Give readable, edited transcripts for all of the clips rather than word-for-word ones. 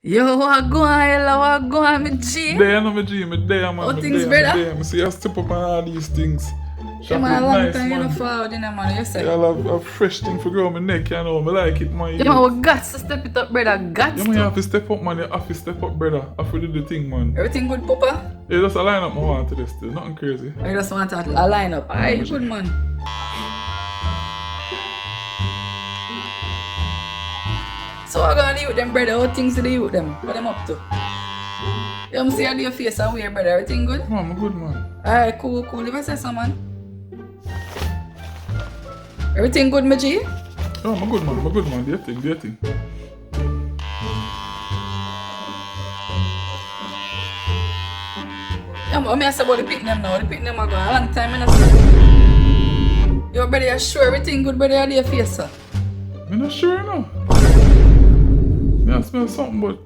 Yo, what go on, Ella? What go on, me G? There, no, me G, me there, man. How me things, there, brother? Me there. Me see you step up on all these things. Yeah, Shop man, it a long nice, time you man. know forward, you know, man. You say. Yeah, I have a fresh thing for grow my neck, you know. Me like it, man. Yeah, man, we got to step it up, brother. Got Yeah, man, you to. have to step up, man. You have to step up, brother. I have to do the thing, man. Everything good, Papa? Yeah, just a line up my want to this still. Nothing crazy. I just want to line up. Aye, good, man. So what gonna do with them, brother? How things to do with them? What them up to? You see how do your face and wear, brother? Everything good? Man, I'm good, man. Alright, cool. If I say so, man. Everything good, my G? Yeah, I'm good, man. I'm good, man. Do your thing. Yeah, but I say about the picking them now. The picking them are going a long time, I see. Yo, brother, you sure everything good, brother? How do your face, sir? I'm not sure, no. I smell something, but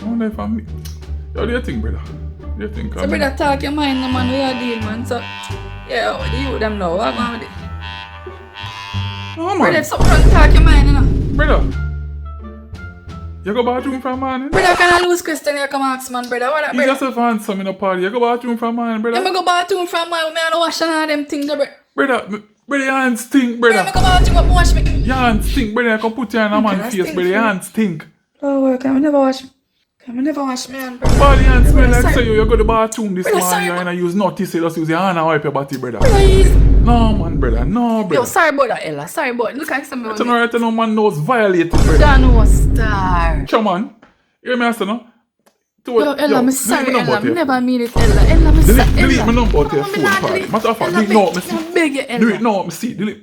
I wonder if I'm... Yo, do your thing, brother. Do your thing, So, brother, talk your mind, no, man. We are deal, man. So, yeah, what do you with them now? What going with it? No, man. Brother, if something wrong, talk your mind, you know. Brother. You go bathroom from morning? Brother, can I lose question you come ask, man, brother? What that, You brother? yourself answer me in a party. You go bathroom from morning, brother? Yeah, me go bathroom from my me and wash and all them things, brother. Brother, your hands stink, Brother, me brother. go bathroom up and wash me. Your hands stink, brother. I can put you on a Okay, man's that's face, stink brother. Your for you. hands stink. Oh, well, can I never wash me? Can I never wash me hand, brother? Body hands smell Brother, like sorry. say you go to the bathroom this Brother, morning. sorry, You ain't use notice. You just use your hand and wipe your body, brother. Please. No, man, brother. No, Yo, brother. sorry about that, Ella. Sorry about it. Look at some of You me. know right no man knows violated, brother. John was star. Come on. Hear me, I say no? Yo, Ella, I'm sorry, delete my Ella. number, I never mean it, Ella. Ella, I'm sorry, Delete Ella. my number out your No, phone, me not party. delete. Matter of fact, Ella, delete now, beg- me see. I beg you, Do Ella. it now, me see. Delete.